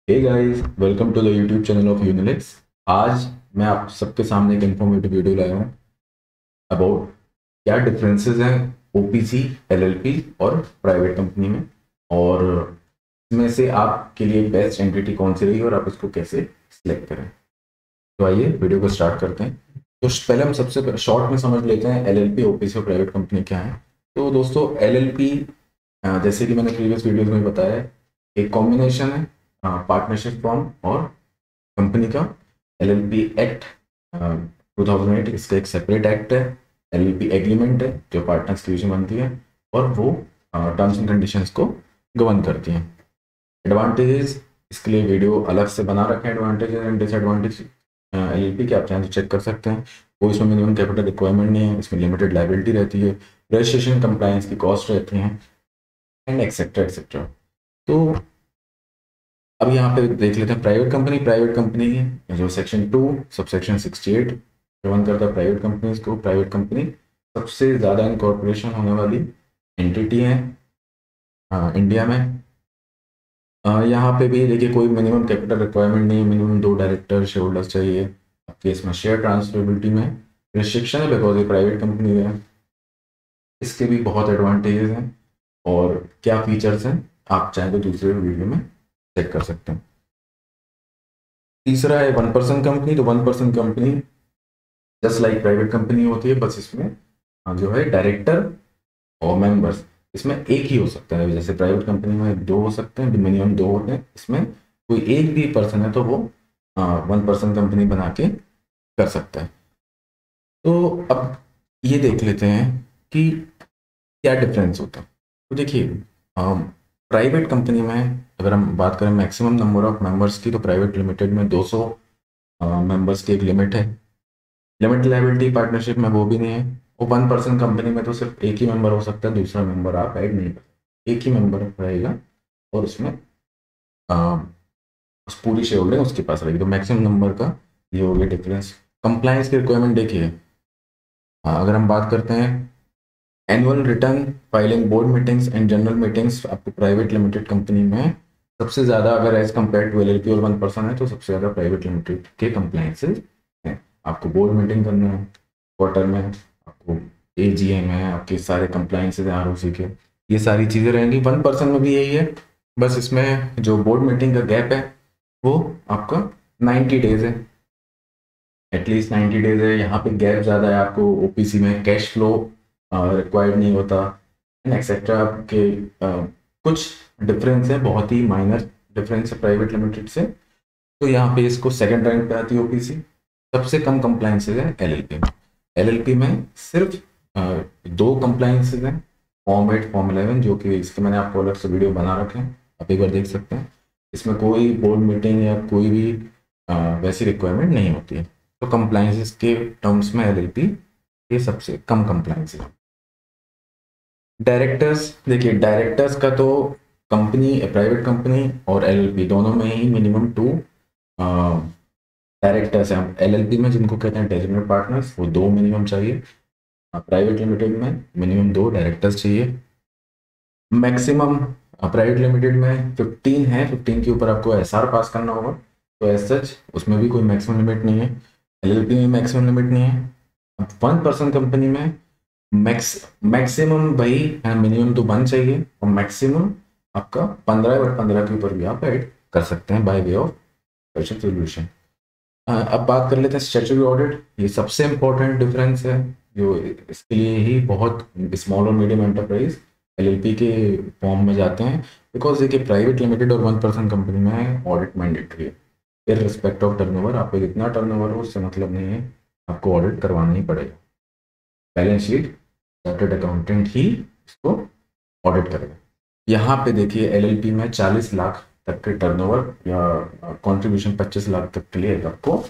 Hey guys, welcome to the YouTube channel of Unilex. आज मैं आप सबके सामने एक इन्फॉर्मेटिव वीडियो लाया हूँ अबाउट क्या डिफरेंसेस हैं ओपीसी, एलएलपी और प्राइवेट कंपनी में, और इसमें से आपके लिए बेस्ट एंटिटी कौन सी रही और आप इसको कैसे सिलेक्ट करें। तो आइए वीडियो को स्टार्ट करते हैं। तो पहले हम सबसे शॉर्ट में समझ लेते हैं एलएलपी, ओपीसी और प्राइवेट कंपनी क्या है। तो दोस्तों, एलएलपी जैसे कि मैंने प्रीवियस वीडियोस में बताया, एक कॉम्बिनेशन है पार्टनरशिप फॉर्म और कंपनी का। एलएलपी एक्ट 2008 इसका एक सेपरेट एक्ट है। एलएलपी एग्रीमेंट है जो पार्टनर्स की विजन बनती है और वो टर्म्स एंड कंडीशंस को गवर्न करती हैं। एडवांटेजेस, इसके लिए वीडियो अलग से बना रखे हैं, एडवांटेज एंड डिसएडवांटेज एलएलपी के, आप चाहें तो चेक कर सकते हैं। कोई इसमें मिनिमम कैपिटल रिक्वायरमेंट नहीं है, इसमें लिमिटेड लाइबिलिटी रहती है, रजिस्ट्रेशन कंप्लायंस की कॉस्ट रहती हैं एंड एक्सेट्रा एक्सेट्रा। तो अब यहाँ पे देख लेते हैं प्राइवेट कंपनी। प्राइवेट कंपनी जो सेक्शन 2 सबसेक्शन 68 गवर्न करता है प्राइवेट कंपनीज को। प्राइवेट कंपनी सबसे ज़्यादा इनकॉर्पोरेशन होने वाली एंटिटी है इंडिया में। यहाँ पे भी देखिए कोई मिनिमम कैपिटल रिक्वायरमेंट नहीं है, मिनिमम 2 डायरेक्टर शेयर होल्डर्स चाहिए। आपके इसमें शेयर ट्रांसफरेबिलिटी में रिस्ट्रिक्शन है बिकॉज ये प्राइवेट कंपनी है। इसके भी बहुत एडवांटेजेस हैं और क्या फीचर्स हैं आप चाहें तो दूसरे वीडियो में चेक कर सकते हैं। तीसरा है 1% कंपनी। तो 1% company just like private company होती है, बस इसमें जो है डायरेक्टर और मेंबर्स इसमें एक ही हो सकता है। जैसे प्राइवेट कंपनी में 2 हो सकते हैं, मिनिमम 2 होते हैं, इसमें कोई एक भी पर्सन है तो वो 1% कंपनी बना के कर सकता है। तो अब ये देख लेते हैं कि क्या डिफरेंस होता है। तो देखिए, प्राइवेट कंपनी में अगर हम बात करें मैक्सिमम नंबर ऑफ मेंबर्स की, तो प्राइवेट लिमिटेड में 200 मेंबर्स की एक लिमिट है। लिमिट लायबिलिटी पार्टनरशिप में वो भी नहीं है। और 1% कंपनी में तो सिर्फ एक ही मेंबर हो सकता है, दूसरा मेंबर आप ऐड नहीं कर सकते, एक ही मेंबर रहेगा और उसमें उस पूरी शेयर होल्डिंग उसके पास रहेगी। तो मैक्सिमम नंबर का ये हो गया डिफरेंस। कंप्लायंस की रिक्वायरमेंट देखिए, अगर हम बात करते हैं annual return filing, board meetings and general meetings, आपको प्राइवेट लिमिटेड कंपनी में सबसे ज़्यादा, अगर एज कम्पेयर टू एलएलपी और 1% है तो सबसे ज़्यादा प्राइवेट लिमिटेड के कंप्लायंसेज हैं। आपको बोर्ड मीटिंग करना है क्वार्टर में, आपको एजीएम है, आपके सारे कंप्लायंसेज हैं आरओसी के, ये सारी चीज़ें रहेंगी। 1% में भी यही है, बस इसमें जो बोर्ड मीटिंग का गैप है वो आपका 90 डेज है, एटलीस्ट 90 डेज है। यहाँ पे गैप ज़्यादा है, आपको ओपीसी में कैश फ्लो रिक्वायर्ड नहीं होता एंड एक्सेट्रा के कुछ डिफरेंस है, बहुत ही माइनर डिफरेंस है प्राइवेट लिमिटेड से। तो यहाँ पे इसको सेकंड रैंक पे आती है ओपीसी। सबसे कम कंप्लायंसेज है एलएलपी में। एलएलपी में सिर्फ 2 कंप्लायंसेज हैं, फॉर्म 8, फॉर्म 11, जो कि इसके मैंने आपको अलग से वीडियो बना रखे हैं, आप एक बार देख सकते हैं। इसमें कोई बोर्ड मीटिंग या कोई भी वैसी रिक्वायरमेंट नहीं होती है। तो कंप्लायंसेस के टर्म्स में एलएलपी ये सबसे कम कंप्लायंस है। डायरेक्टर्स, देखिए डायरेक्टर्स का तो कंपनी, प्राइवेट कंपनी और एलएलपी दोनों में ही मिनिमम 2 डायरेक्टर्स हैं। एलएलपी में जिनको कहते हैं डेजिग्नेटेड पार्टनर्स, वो 2 मिनिमम चाहिए। प्राइवेट लिमिटेड में मिनिमम 2 डायरेक्टर्स चाहिए। मैक्सिमम प्राइवेट लिमिटेड में 15 है, 15 के ऊपर आपको एसआर पास करना होगा। तो एज सच उसमें भी कोई मैक्सिमम लिमिट नहीं है। एलएलपी में मैक्सिमम लिमिट नहीं है। अब 1% कंपनी में मैक्सिमम भाई मिनिमम तो 1 चाहिए और मैक्सिमम आपका 15/15 के ऊपर भी आप ऐड कर सकते हैं by way of special solution. अब बात कर लेते हैं स्टैट्यूटरी ऑडिट। ये सबसे इंपॉर्टेंट डिफरेंस है जो इसके लिए ही बहुत स्मॉल और मीडियम एंटरप्राइज एलएलपी के फॉर्म में जाते हैं, बिकॉज देखिए प्राइवेट लिमिटेड और 1% कंपनी में ऑडिट मैंडेटरी है। इन रिस्पेक्ट ऑफ टर्नओवर, आपको जितना टर्नओवर हो उससे मतलब नहीं है, आपको ऑडिट करवाना ही पड़ेगा। बैलेंस शीट चार्टर्ड अकाउंटेंट ही इसको ऑडिट करेगा। यहाँ पे देखिए एलएलपी में 40 लाख तक के टर्नओवर या कंट्रीब्यूशन 25 लाख तक के लिए आपको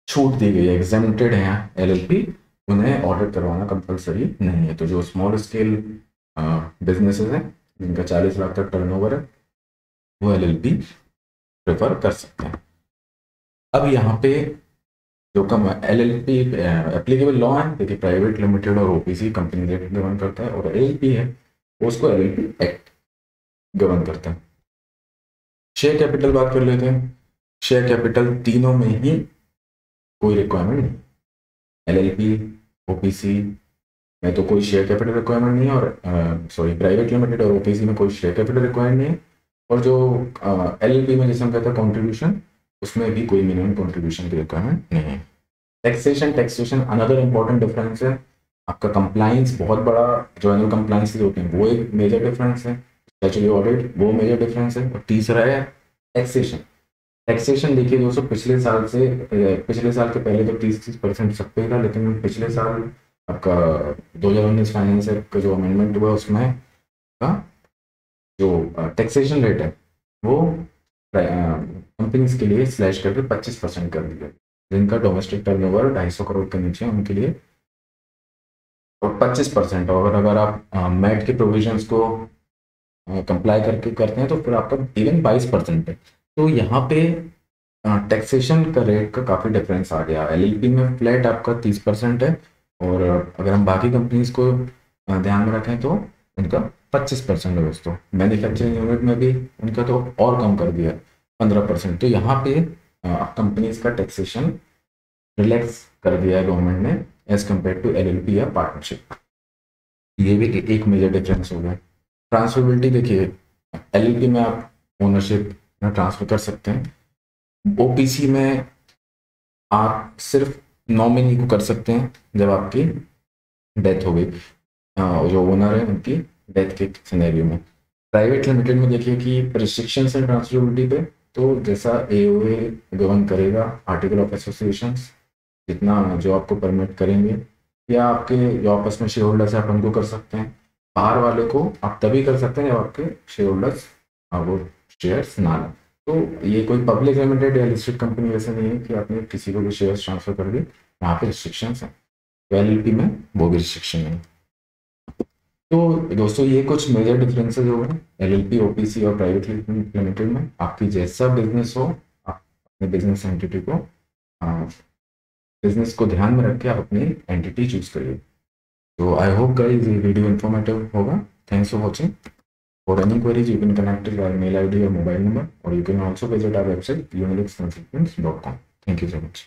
छूट दी गई है, एग्जेम्प्टेड है एलएलपी, उन्हें ऑडिट करवाना कंपलसरी नहीं है। तो जो स्मॉल स्केल बिजनेसेस हैं जिनका 40 लाख तक टर्नओवर है वो एलएलपी प्रेफर कर सकते हैं। अब यहाँ पे जो कम एलएलपी एप्लीकेबल लॉ है, देखिए प्राइवेट लिमिटेड और ओपीसी कंपनी एक्ट गवर्न करता है, और एलएलपी है उसको एलएलपी एक्ट गवर्न करता है। शेयर कैपिटल बात कर लेते हैं। शेयर कैपिटल तीनों में ही कोई रिक्वायरमेंट नहीं, एलएलपी ओपीसी में तो कोई शेयर कैपिटल रिक्वायरमेंट नहीं है, और सॉरी प्राइवेट लिमिटेड और ओपीसी में कोई शेयर कैपिटल रिक्वायरमेंट नहीं है, और जो एलएलपी में जैसे हम कहते हैं कॉन्ट्रीब्यूशन, उसमें भी कोई मिनिमम कॉन्ट्रीब्यूशन की रिक्वायरमेंट नहीं है। टैक्सेशन अनदर इंपॉर्टेंट डिफरेंस है। आपका कंप्लाइंस बहुत बड़ा, जो एनुअल कंप्लाइंस होते हैं वो एक मेजर डिफरेंस है, स्टैट्यूटरी ऑडिट वो मेजर डिफरेंस है, और तीसरा है टैक्सेशन। टैक्सेशन देखिए दोस्तों, पिछले साल के पहले तो 30% सब पे था, लेकिन पिछले साल आपका 2019 फाइनेंस एक्ट का जो अमेंडमेंट हुआ उसमें का जो टैक्सेशन रेट है वो कंपनीज के लिए स्लैश करके 25% कर दिया, जिनका डोमेस्टिक टर्नओवर 250 करोड़ के नीचे है उनके लिए, और 25%। और अगर आप मैट के प्रोविजंस को कंप्लाई करके करते हैं तो फिर आपका इवन 22% है। तो यहाँ पे टैक्सेशन का रेट का काफ़ी डिफरेंस आ गया। एलएलपी में फ्लैट आपका 30% है, और अगर हम बाकी कंपनीज को ध्यान में रखें तो उनका 25% है दोस्तों। मैन्युफैक्चरिंग यूनिट में भी उनका तो और कम कर दिया 15%। तो यहाँ पे कंपनीज का टैक्सेशन रिलैक्स कर दिया है गवर्नमेंट ने एज कम्पेयर टू एलएलपी या पार्टनरशिप। ये भी एक मेजर डिफरेंस हो गया। ट्रांसफरेबिलिटी देखिए, एलएलपी में आप ओनरशिप ट्रांसफर कर सकते हैं, ओपीसी में आप सिर्फ नॉमिनी को कर सकते हैं जब आपकी डेथ हो गई, जो ओनर है उनकी डेथ के सिनेरियो में। प्राइवेट लिमिटेड में देखिए कि रिस्ट्रिक्शंस हैं ट्रांसफरेबिलिटी पे, तो जैसा एओए गवर्न करेगा, आर्टिकल ऑफ एसोसिएशन जितना जो आपको परमिट करेंगे, या आपके जो आपस में शेयर होल्डर्स हैं आप उनको कर सकते हैं। बाहर वाले को आप तभी कर सकते हैं जब आपके शेयर होल्डर्स वो शेयर्स ना लें। तो ये कोई पब्लिक लिमिटेड या लिस्टेड कंपनी वैसे नहीं है कि आपने किसी को भी शेयर्स ट्रांसफर कर दिए, वहाँ पे रिस्ट्रिक्शंस हैं। तो एलएलपी में वो भी रिस्ट्रिक्शन है। तो दोस्तों ये कुछ मेजर डिफरेंसेस हो गए एलएलपी, ओपीसी और प्राइवेट लिमिटेड में। आपकी जैसा बिजनेस हो, आप अपने बिजनेस एंटिटी को बिजनेस को ध्यान में रख के आप अपनी एंटिटी चूज करिए। तो आई होप गाइस ये वीडियो इन्फॉर्मेटिव होगा। Thanks for watching. For any queries, you can connect with our mail ID or mobile number, or you can also visit our website unilexconsultants.com. Thank you so much.